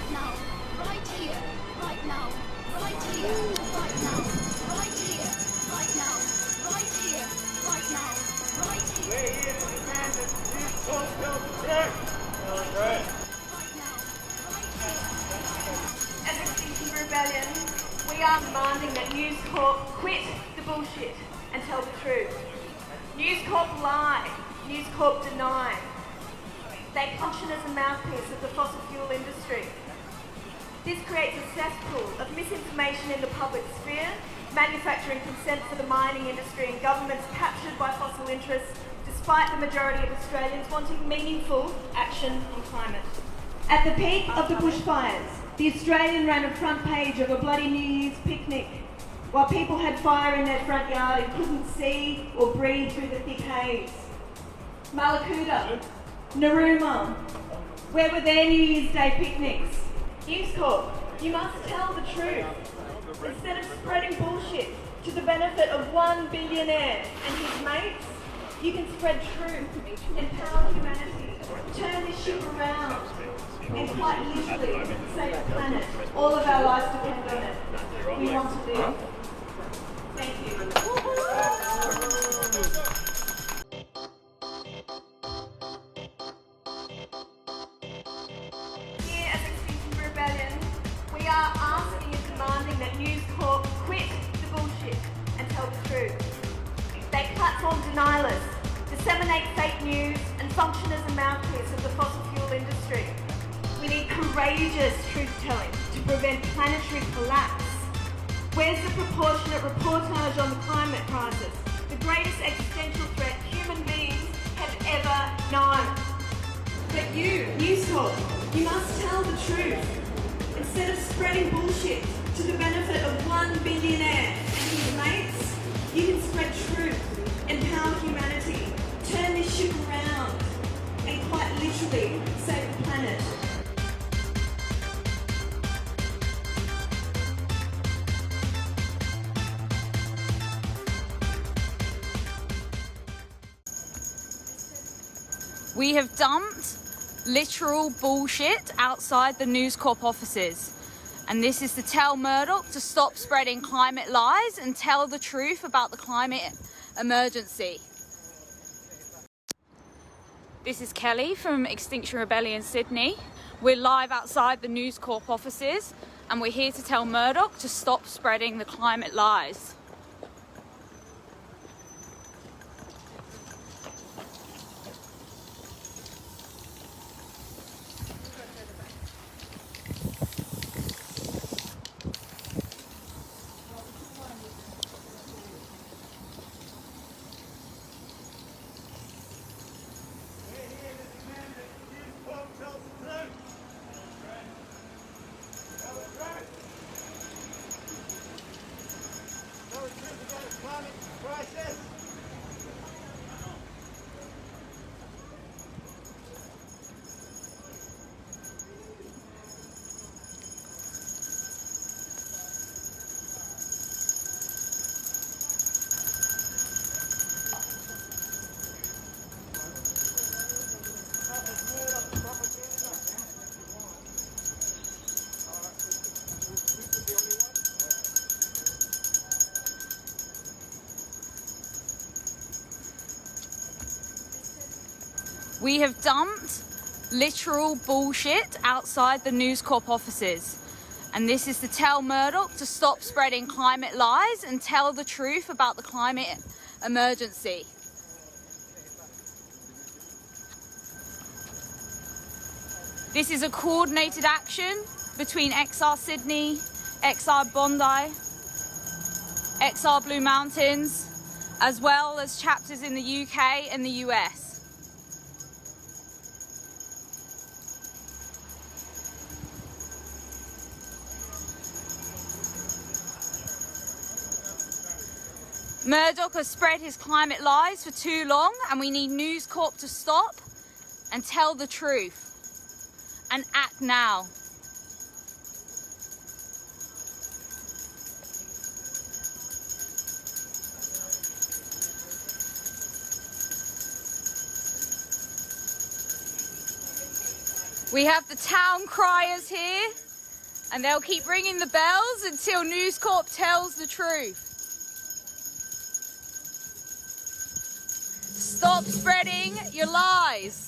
right now, right here, right now, right here, right now, right here, right now, right here, right now, right here. We're here to demand that News Corp tells the truth. Right now, right here. As Extinction Rebellion, we are demanding that News Corp quit the bullshit and tell the truth. News Corp lie, News Corp deny. They function as a mouthpiece of the fossil fuel industry. This creates a cesspool of misinformation in the public sphere, manufacturing consent for the mining industry and governments captured by fossil interests, despite the majority of Australians wanting meaningful action on climate. At the peak of the bushfires, the Australian ran a front page of a bloody New Year's picnic, while people had fire in their front yard and couldn't see or breathe through the thick haze. Malakuta, Narooma, where were their New Year's Day picnics? News Corp, you must tell the truth. Instead of spreading bullshit to the benefit of one billionaire and his mates, you can spread truth, empower humanity, turn this ship around, and quite literally save the planet. All of our lives depend on it. We want to live. Thank you. Here at Extinction Rebellion, we are asking and demanding that News Corp quit the bullshit and tell the truth. They platform denialists, disseminate fake news, and function as a mouthpiece of the fossil fuel industry. We need courageous truth-telling to prevent planetary collapse. Where's the proportionate reportage on the climate crisis, the greatest existential threat human beings have ever known? But you, News Corp, you must tell the truth. Instead of spreading bullshit to the benefit of one billionaire and his mates, you can spread truth, empower humanity, turn this ship around, and quite literally save the planet. We have dumped literal bullshit outside the News Corp offices. And this is to tell Murdoch to stop spreading climate lies and tell the truth about the climate emergency. This is Kelly from Extinction Rebellion Sydney. We're live outside the News Corp offices and we're here to tell Murdoch to stop spreading the climate lies. We have dumped literal bullshit outside the News Corp offices. And this is to tell Murdoch to stop spreading climate lies and tell the truth about the climate emergency. This is a coordinated action between XR Sydney, XR Bondi, XR Blue Mountains, as well as chapters in the UK and the US. Murdoch has spread his climate lies for too long and we need News Corp to stop and tell the truth and act now. We have the town criers here, and they'll keep ringing the bells until News Corp tells the truth. Stop spreading your lies.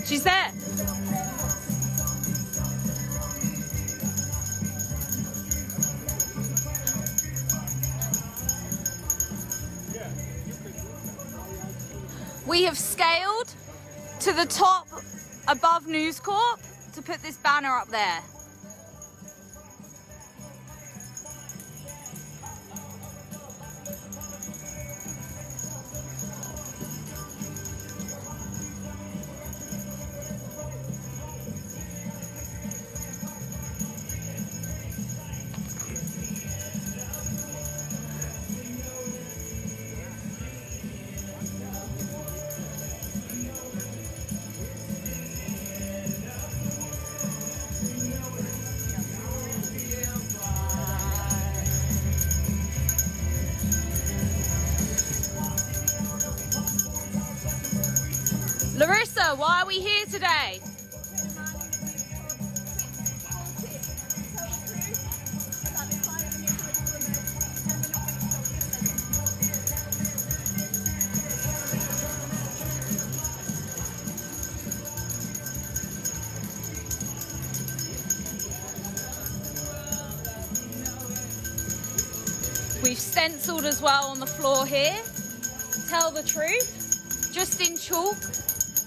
She's there. We have scaled to the top above News Corp to put this banner up there. Larissa, why are we here today? We've stenciled as well on the floor here. Tell the truth, just in chalk.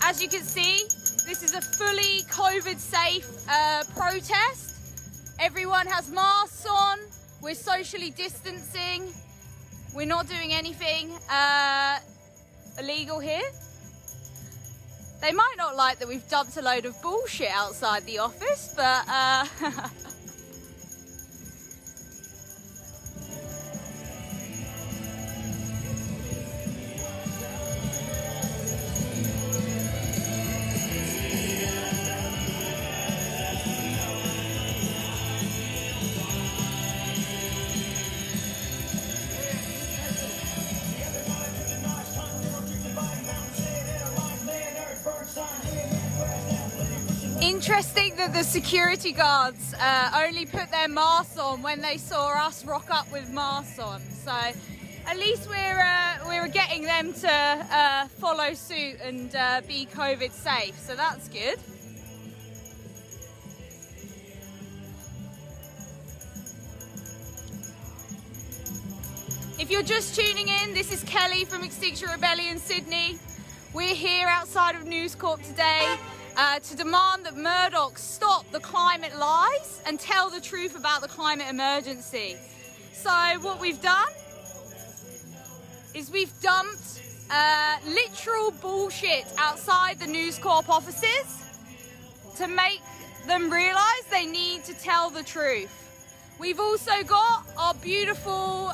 As you can see, this is a fully COVID-safe protest. Everyone has masks on. We're socially distancing. We're not doing anything illegal here. They might not like that we've dumped a load of bullshit outside the office, but interesting that the security guards only put their masks on when they saw us rock up with masks on. So at least we're getting them to follow suit and be COVID safe. So that's good. If you're just tuning in, this is Kelly from Extinction Rebellion Sydney. We're here outside of News Corp today to demand that Murdoch stop the climate lies and tell the truth about the climate emergency. So what we've done is we've dumped literal bullshit outside the News Corp offices to make them realise they need to tell the truth. We've also got our beautiful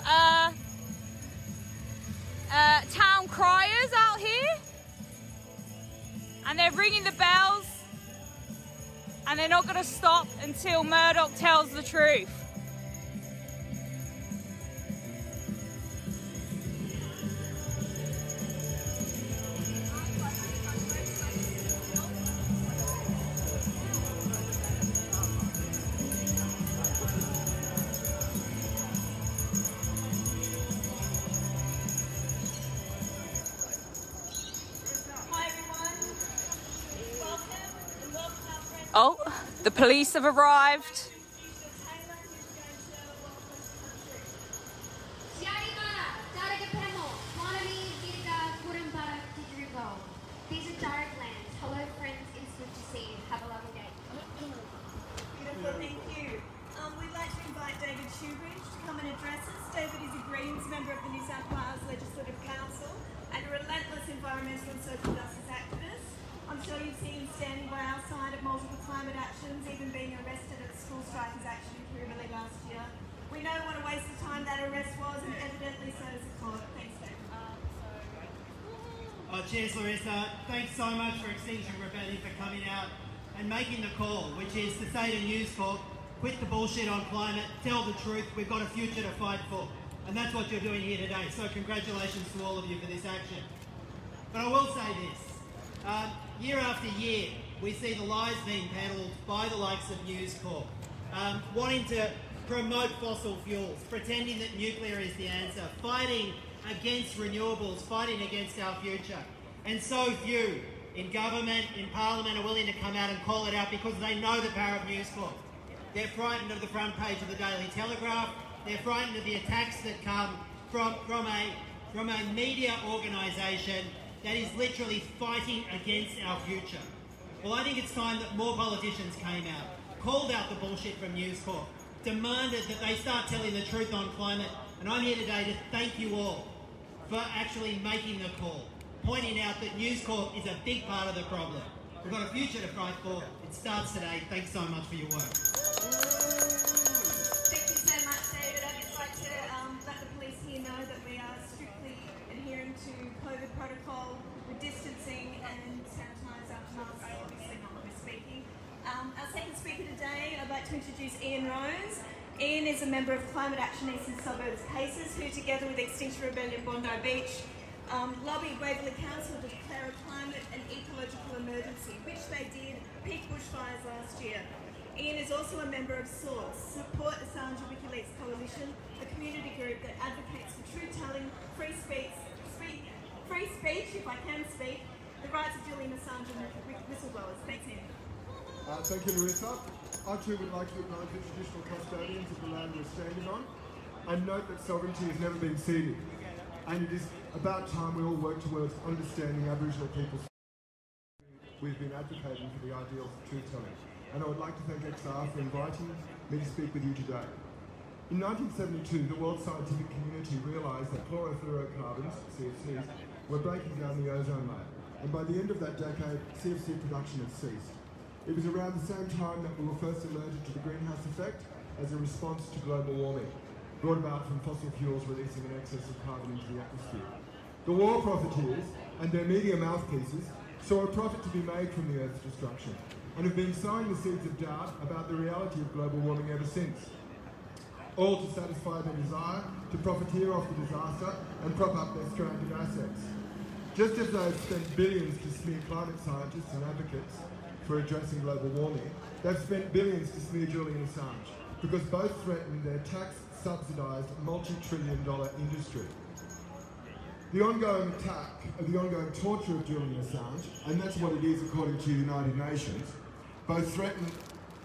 town criers out here, and they're ringing the bells, and they're not going to stop until Murdoch tells the truth. Oh, the police have arrived. These are direct lands. Hello, friends. It's good to see you. Have a lovely day. Beautiful, thank you. We'd like to invite David Shoebridge to come and address us. David is a Greens member of the New South Wales Legislative Council and a relentless environmental and social justice activist. On I'm sure you've seen him standing by our side at multiple climate actions, even being arrested at school strikers action in Kirribilli last year. We know what a waste of time that arrest was, and evidently so does the court. Thanks, David. Cheers, Larissa. Thanks so much for Extinction Rebellion for coming out and making the call, which is to say to News Corp, quit the bullshit on climate, tell the truth, we've got a future to fight for. And that's what you're doing here today. So congratulations to all of you for this action. But I will say this. Year after year, we see the lies being peddled by the likes of News Corp, wanting to promote fossil fuels, pretending that nuclear is the answer, fighting against renewables, fighting against our future. And so few in government, in parliament, are willing to come out and call it out because they know the power of News Corp. They're frightened of the front page of the Daily Telegraph. They're frightened of the attacks that come from a media organisation that is literally fighting against our future. Well, I think it's time that more politicians came out, called out the bullshit from News Corp, demanded that they start telling the truth on climate. And I'm here today to thank you all for actually making the call, pointing out that News Corp is a big part of the problem. We've got a future to fight for. It starts today. Thanks so much for your work. Thank you so much, David. I'd just like to let the police here know that we are strictly adhering to COVID protocol with distancing and sanitizer masks, obviously not when we're speaking. Our second speaker today, I'd like to introduce Ian Rose. Ian is a member of Climate Action Eastern Suburbs Cases, who together with Extinction Rebellion Bondi Beach lobbied Waverley Council to declare a climate and ecological emergency, which they did, peak bushfires last year. Ian is also a member of Source, Support Assange WikiLeaks Coalition, a community group that advocates for truth-telling, free speech, if I can speak, the rights of Julian Assange and whistleblowers. Thanks, Ian. Thank you, Larissa. I too would like to acknowledge the traditional custodians of the land we're standing on, and note that sovereignty has never been ceded. And it is about time we all work towards understanding Aboriginal people's. We've been advocating for the ideals of truth-telling, and I would like to thank XR for inviting me to speak with you today. In 1972, the world scientific community realised that chlorofluorocarbons, CFCs, were breaking down the ozone layer, and by the end of that decade, CFC production had ceased. It was around the same time that we were first alerted to the greenhouse effect as a response to global warming, brought about from fossil fuels releasing an excess of carbon into the atmosphere. The war profiteers and their media mouthpieces saw a profit to be made from the Earth's destruction and have been sowing the seeds of doubt about the reality of global warming ever since, all to satisfy their desire to profiteer off the disaster and prop up their stranded assets. Just as they've spent billions to smear climate scientists and advocates for addressing global warming, they've spent billions to smear Julian Assange, because both threaten their tax-subsidised multi-trillion-dollar industry. The ongoing torture of Julian Assange, and that's what it is according to the United Nations, both threaten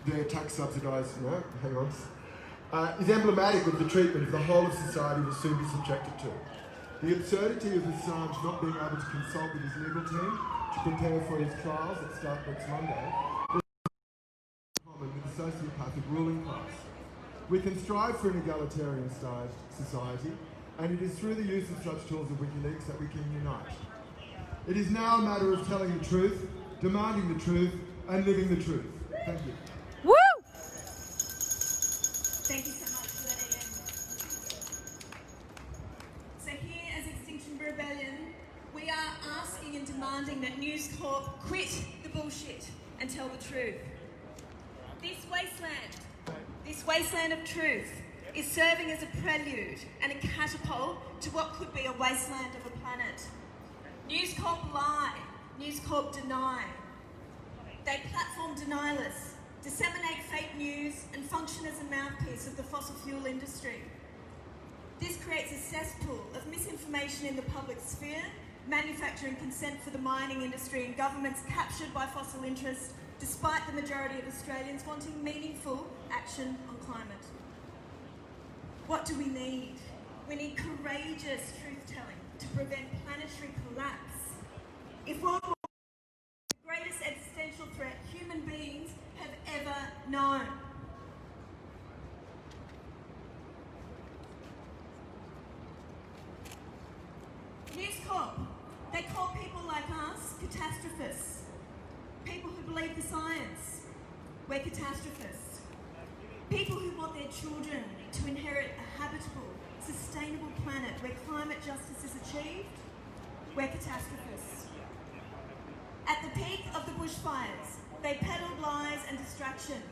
their tax-subsidised, is emblematic of the treatment of the whole of society will soon be subjected to. The absurdity of Assange not being able to consult with his legal team to prepare for his trials that start next Monday is common with the sociopathic ruling class. We can strive for an egalitarian society, and it is through the use of such tools as WikiLeaks that we can unite. It is now a matter of telling the truth, demanding the truth, and living the truth. Thank you. Woo! Thank you so much for that, Ian. So here as Extinction Rebellion, we are asking and demanding that News Corp quit the bullshit and tell the truth. This wasteland of truth is serving as a prelude and a catapult to what could be a wasteland of a planet. News Corp lie, News Corp deny. They platform denialists, disseminate fake news and function as a mouthpiece of the fossil fuel industry. This creates a cesspool of misinformation in the public sphere, manufacturing consent for the mining industry and governments captured by fossil interests, despite the majority of Australians wanting meaningful action on climate. What do we need? We need courageous truth-telling to prevent planetary collapse. If World War is the greatest existential threat human beings have ever known. News Corp, they call people like us catastrophists. believe the science. We're catastrophists. People who want their children to inherit a habitable, sustainable planet where climate justice is achieved. We're catastrophists. At the peak of the bushfires, they peddled lies and distraction.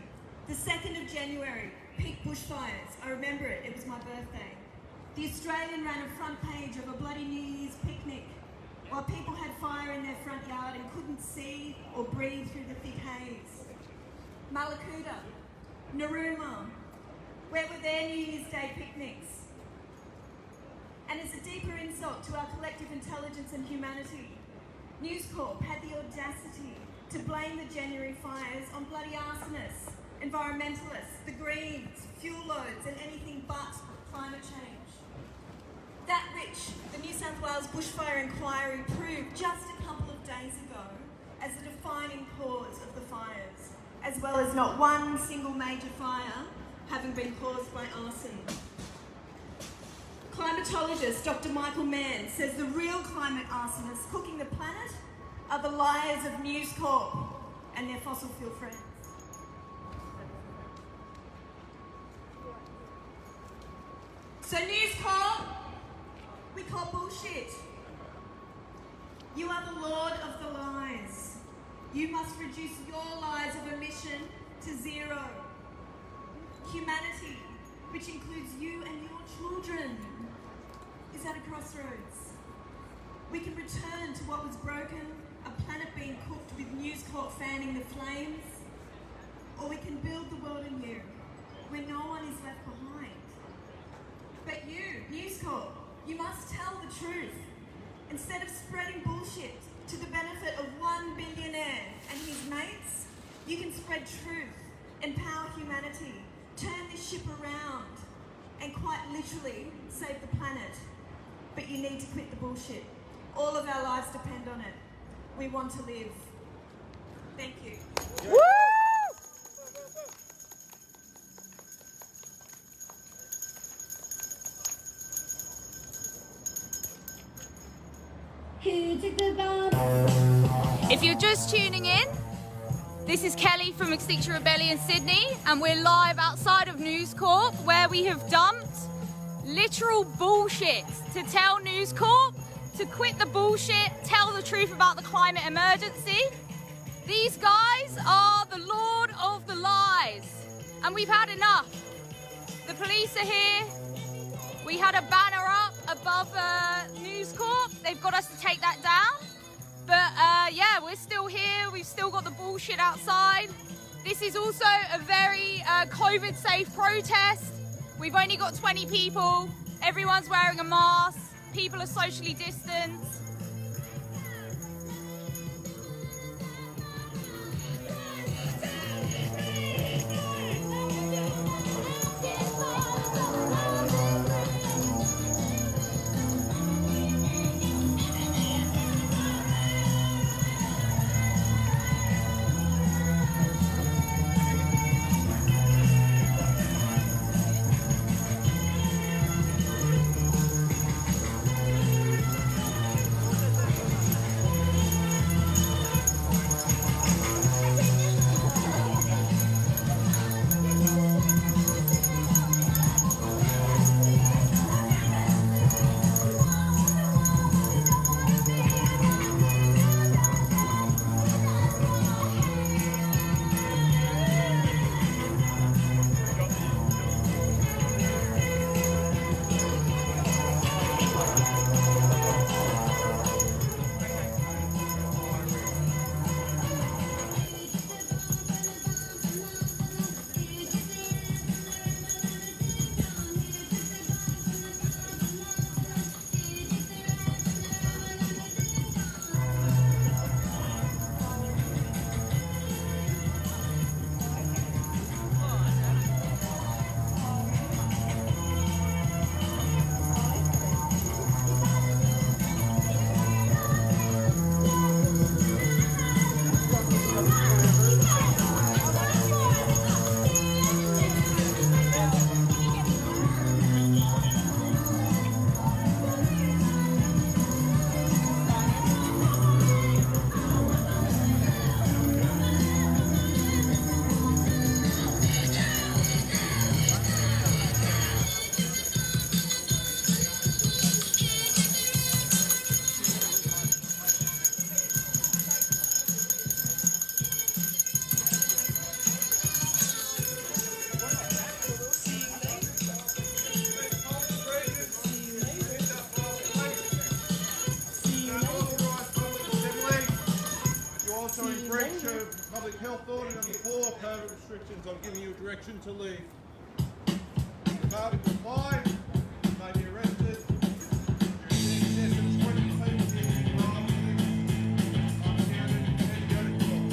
The 2nd of January, peak bushfires. I remember it, it was my birthday. The Australian ran a front page of a bloody New Year's picnic while people had fire in their front yard and couldn't see or breathe through the thick haze. Malakuta, Narooma, where were their New Year's Day picnics? And as a deeper insult to our collective intelligence and humanity, News Corp had the audacity to blame the January fires on bloody arsonists, environmentalists, the Greens, fuel loads and anything but climate change. That which the New South Wales Bushfire Inquiry proved just a couple of days ago as the defining cause of the fires, as well as not one single major fire having been caused by arson. Climatologist Dr. Michael Mann says the real climate arsonists cooking the planet are the liars of News Corp and their fossil fuel friends. So News Corp, we call bullshit. You are the lord of the lies. You must reduce your lies of emission to zero. Humanity, which includes you and your children, is at a crossroads. We can return to what was broken, a planet being cooked with News Corp fanning the flames, or we can build the world anew, where no one is left behind. But you, News Corp, you must tell the truth. Instead of spreading bullshit to the benefit of one billionaire and his mates, you can spread truth, empower humanity, turn this ship around, and quite literally save the planet. But you need to quit the bullshit. All of our lives depend on it. We want to live. Thank you. Woo! If you're just tuning in, this is Kelly from Extinction Rebellion Sydney, and we're live outside of News Corp, where we have dumped literal bullshit to tell News Corp to quit the bullshit, tell the truth about the climate emergency. These guys are the lord of the lies, and we've had enough. The police are here. We had a banner up above News Corp. They've got us to take that down. But yeah, we're still here. We've still got the bullshit outside. This is also a very COVID-safe protest. We've only got 20 people. Everyone's wearing a mask. People are socially distanced. your COVID restrictions, I'm giving you a direction to leave. If you fail to comply, you may be arrested. If you're in excess of 20 people using arms, uncounted, and go to court.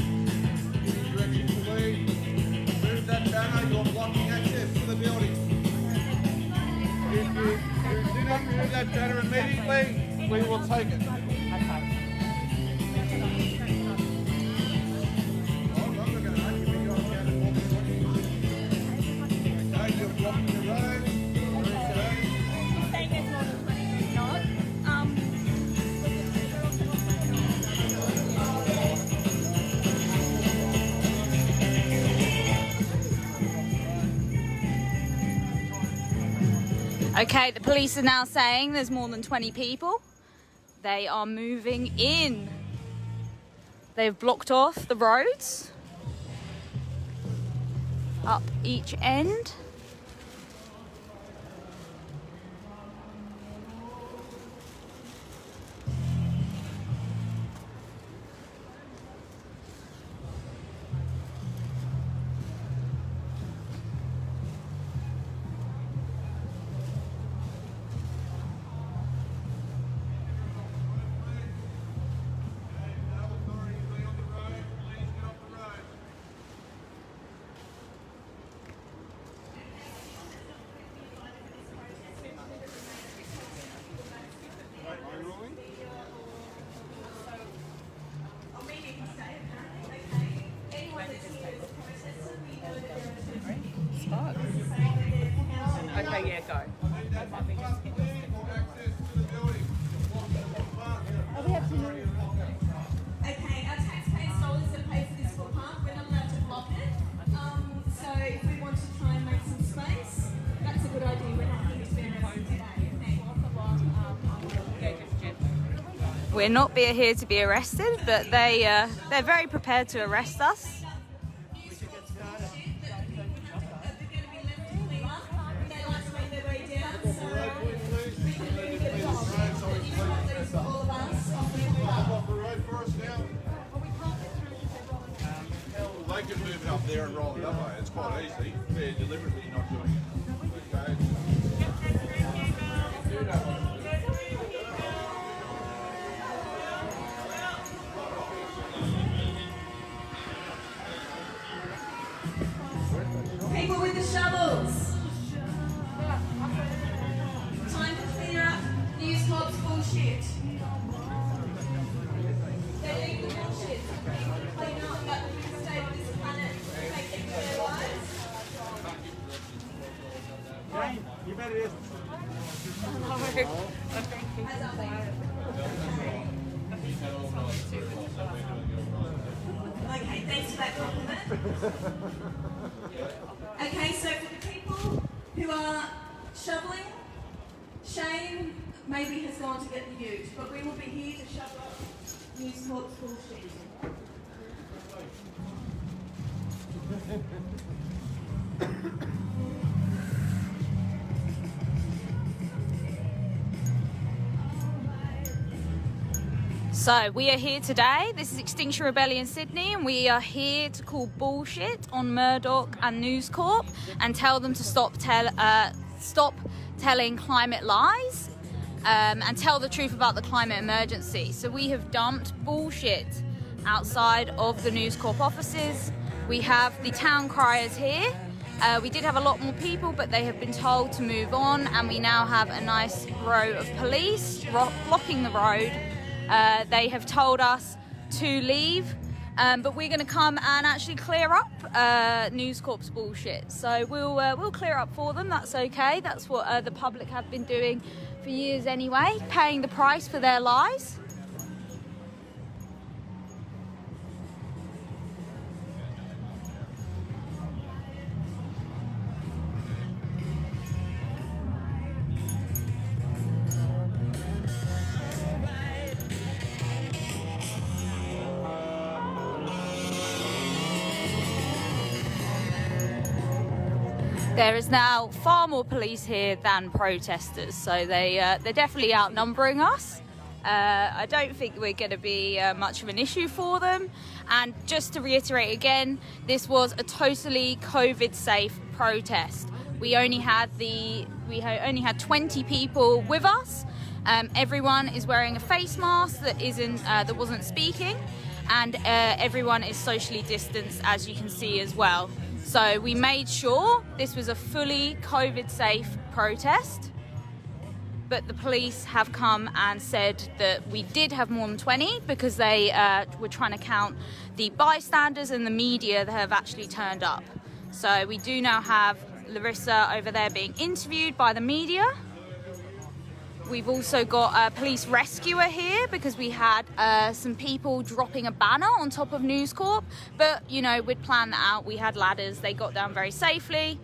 Give you direction to leave. Move that banner, you're blocking access to the building. If you do not move that banner immediately, we will take it. Okay, the police are now saying there's more than 20 people. They are moving in. They've blocked off the roads up each end. Okay, yeah, go. Okay, our taxpayers' dollars that pay for this footpath, we're not allowed to block it. So if we want to try and make some space, that's a good idea. We're not here to be arrested today. We're not here to be arrested, but they're very prepared to arrest us. They could move it up there and roll it that way. It's quite easy. They're deliberately not doing it. Okay. People with the shovels. Time to clear up News Corp's bullshit. They leave the bullshit. People clean up about the state of this planet, taking their lives. Jane, you better just... As are they. Okay, thanks for that compliment. Okay, so for the people who are shoveling, Shane maybe has gone to get the ute, but we will be here to shovel up News Corp's bullshit. So we are here today. This is Extinction Rebellion Sydney, and we are here to call bullshit on Murdoch and News Corp and tell them to stop telling climate lies and tell the truth about the climate emergency. So we have dumped bullshit outside of the News Corp offices. We have the town criers here. We did have a lot more people, but they have been told to move on, and we now have a nice row of police blocking the road. They have told us to leave, but we're going to come and actually clear up News Corp's bullshit. So we'll clear up for them. That's okay. That's what the public have been doing for years anyway, paying the price for their lies. There is now far more police here than protesters, so they're definitely outnumbering us. I don't think we're going to be much of an issue for them. And just to reiterate again, this was a totally COVID-safe protest. We only had 20 people with us. Everyone is wearing a face mask that wasn't speaking, and everyone is socially distanced, as you can see as well. So we made sure this was a fully COVID-safe protest. But the police have come and said that we did have more than 20 because they were trying to count the bystanders and the media that have actually turned up. So we do now have Larissa over there being interviewed by the media. We've also got a police rescuer here because we had some people dropping a banner on top of News Corp. But, you know, we'd planned that out. We had ladders. They got down very safely.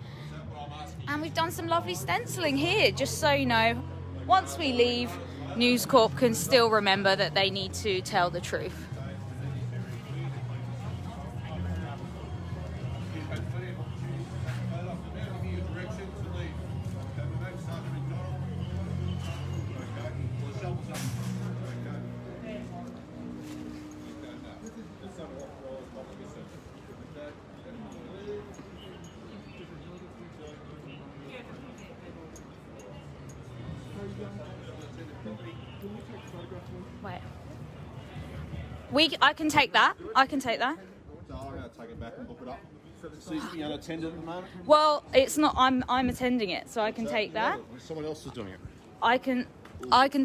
And we've done some lovely stenciling here, just so you know. Once we leave, News Corp can still remember that they need to tell the truth. Wait. I can take that. I can take that. So I'm going to take it back and book it up. Seems to be unattended at the moment. Well, it's not. I'm attending it, so I can take that. Someone else is doing it. I can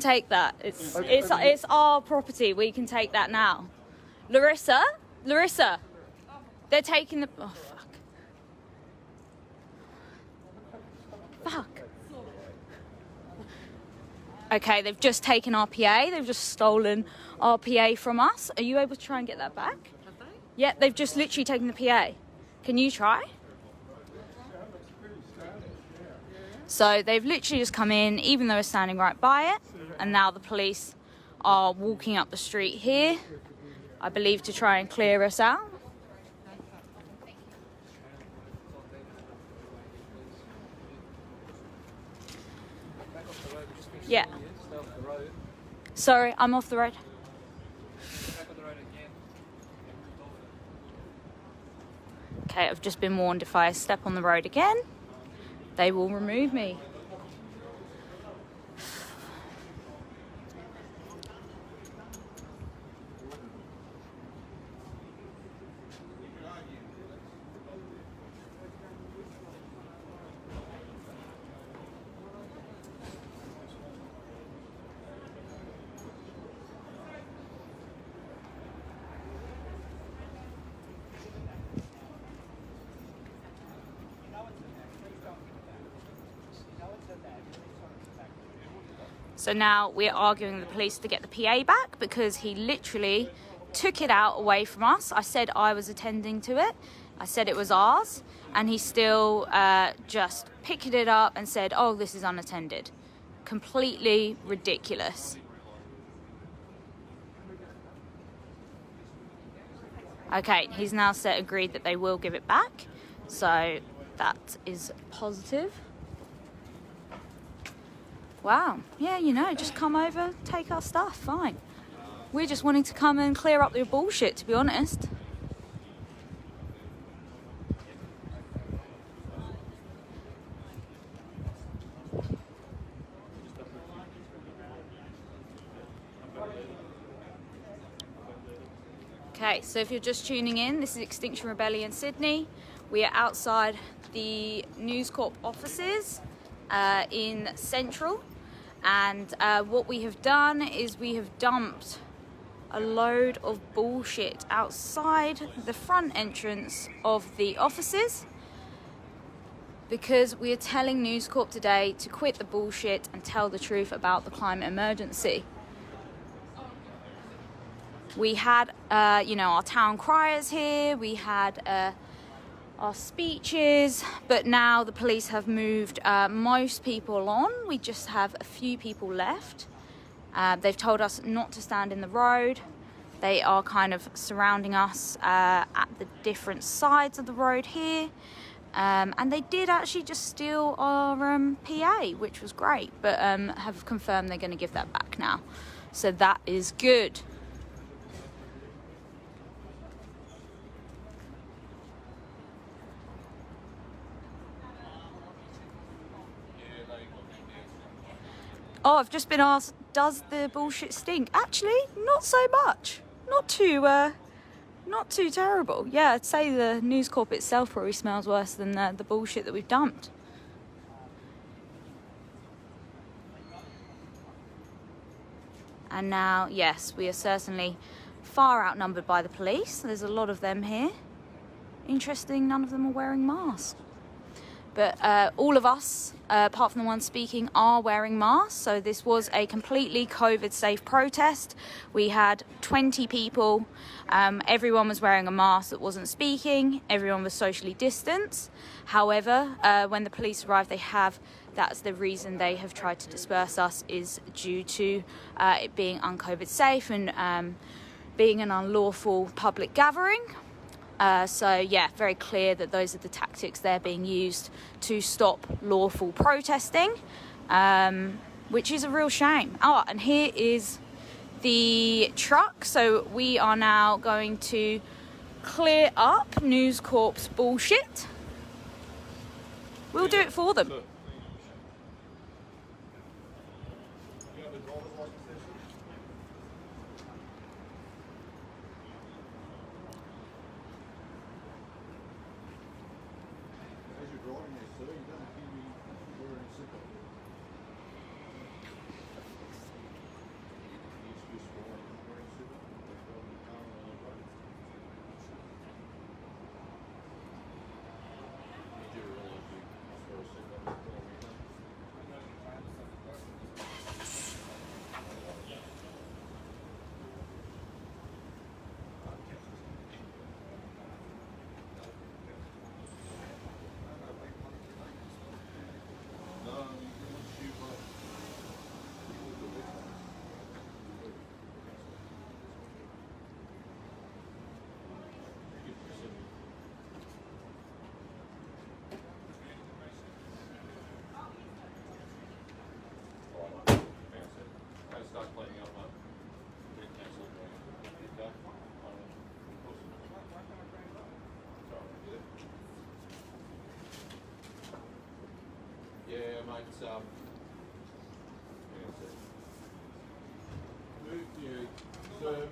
take that. It's our property. We can take that now. Larissa, they're taking the. Oh fuck. Okay, they've just taken our PA. They've just stolen our PA from us. Are you able to try and get that back? Have they? Yeah, they've just literally taken the PA. Can you try? So they've literally just come in, even though we're standing right by it. And now the police are walking up the street here, I believe, to try and clear us out. Yeah. Sorry, I'm off the road. Okay, I've just been warned if I step on the road again, they will remove me. So now we're arguing with the police to get the PA back because he literally took it out away from us. I said I was attending to it. I said it was ours. And he still just picked it up and said, oh, this is unattended. Completely ridiculous. Okay, he's now agreed that they will give it back. So that is positive. Wow, yeah, you know, just come over, take our stuff, fine. We're just wanting to come and clear up your bullshit, to be honest. Okay, so if you're just tuning in, this is Extinction Rebellion Sydney. We are outside the News Corp offices in Central, and what we have done is we have dumped a load of bullshit outside the front entrance of the offices because we are telling News Corp today to quit the bullshit and tell the truth about the climate emergency. We had, our town criers here, we had our speeches, but now the police have moved most people on. We just have a few people left. They've told us not to stand in the road. They are kind of surrounding us at the different sides of the road here. And they did actually just steal our PA, which was great, but have confirmed they're going to give that back now. So that is good. Oh, I've just been asked, does the bullshit stink? Actually, not so much. Not too terrible. Yeah, I'd say the News Corp itself probably smells worse than the bullshit that we've dumped. And now, yes, we are certainly far outnumbered by the police. There's a lot of them here. Interesting, none of them are wearing masks. But all of us, apart from the one speaking, are wearing masks. So this was a completely COVID-safe protest. We had 20 people. Everyone was wearing a mask that wasn't speaking. Everyone was socially distanced. However, when the police arrived, that's the reason they have tried to disperse us, is due to it being un-COVID safe and being an unlawful public gathering. So yeah, very clear that those are the tactics they're being used to stop lawful protesting, which is a real shame. Oh, and here is the truck. So we are now going to clear up News Corp's bullshit. We'll do it for them.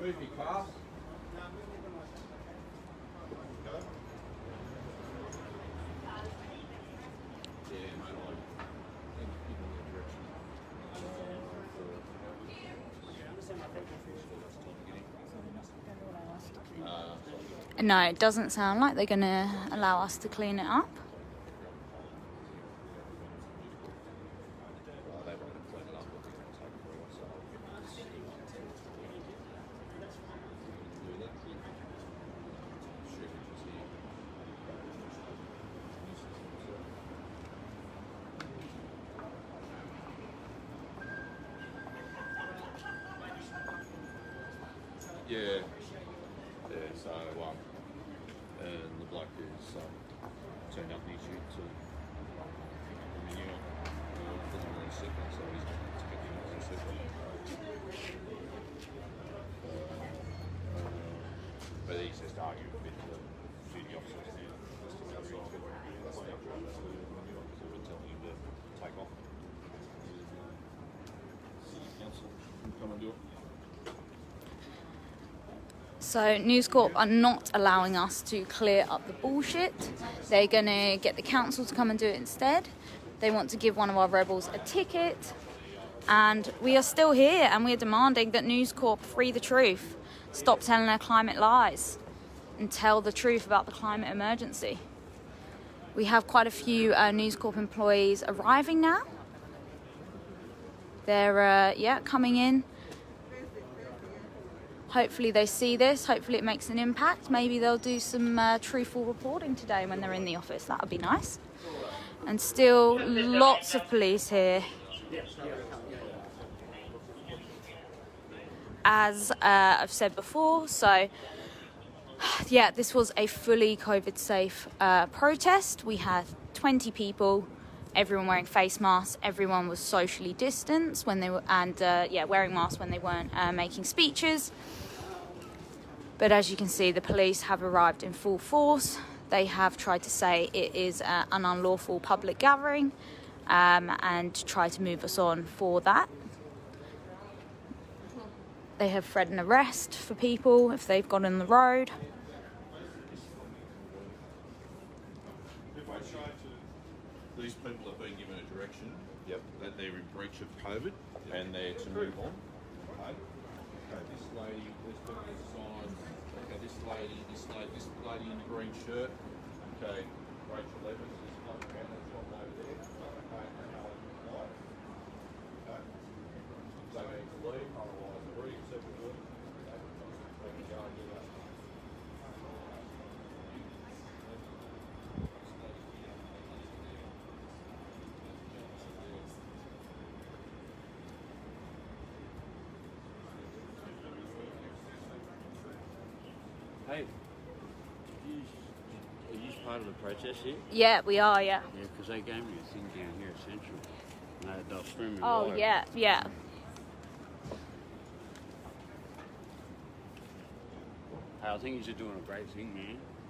Move your car. No, it doesn't sound like they're going to allow us to clean it up. Yeah. So, and the bloke is turned up near you to renewal. Doesn't really sit there, so he's expecting us to sit there. But he says to argue a bit to the duty officers now. That's the outside. That's the outside. That's the renewal. So we're telling him to take off. City council can come and do it. So News Corp are not allowing us to clear up the bullshit. They're going to get the council to come and do it instead. They want to give one of our rebels a ticket. And we are still here, and we are demanding that News Corp free the truth. Stop telling their climate lies and tell the truth about the climate emergency. We have quite a few News Corp employees arriving now. They're coming in. Hopefully they see this. Hopefully it makes an impact. Maybe they'll do some truthful reporting today when they're in the office. That would be nice. And still lots of police here. As I've said before, so yeah, this was a fully COVID-safe protest. We had 20 people. everyone wearing face masks, everyone was socially distanced when they were, and wearing masks when they weren't making speeches. But as you can see, the police have arrived in full force. They have tried to say it is an unlawful public gathering and try to move us on for that. They have threatened arrest for people if they've gone on the road. These people have been given a direction that they're in breach of COVID and they're to move on. Okay, this lady, there's been a sign. Okay, this lady in the green shirt. Okay, Rachel Evans is coming around, that's one over there. Okay, and Alan White. Okay, so they need to leave, otherwise the reading separate work. Okay, they can go and do that. Hey, are you part of the protest here? Yeah, we are, yeah. Yeah, because they gave me a thing down here at Central. And they'll stream me Oh, live. yeah. Hey, I think you're doing a great thing, man.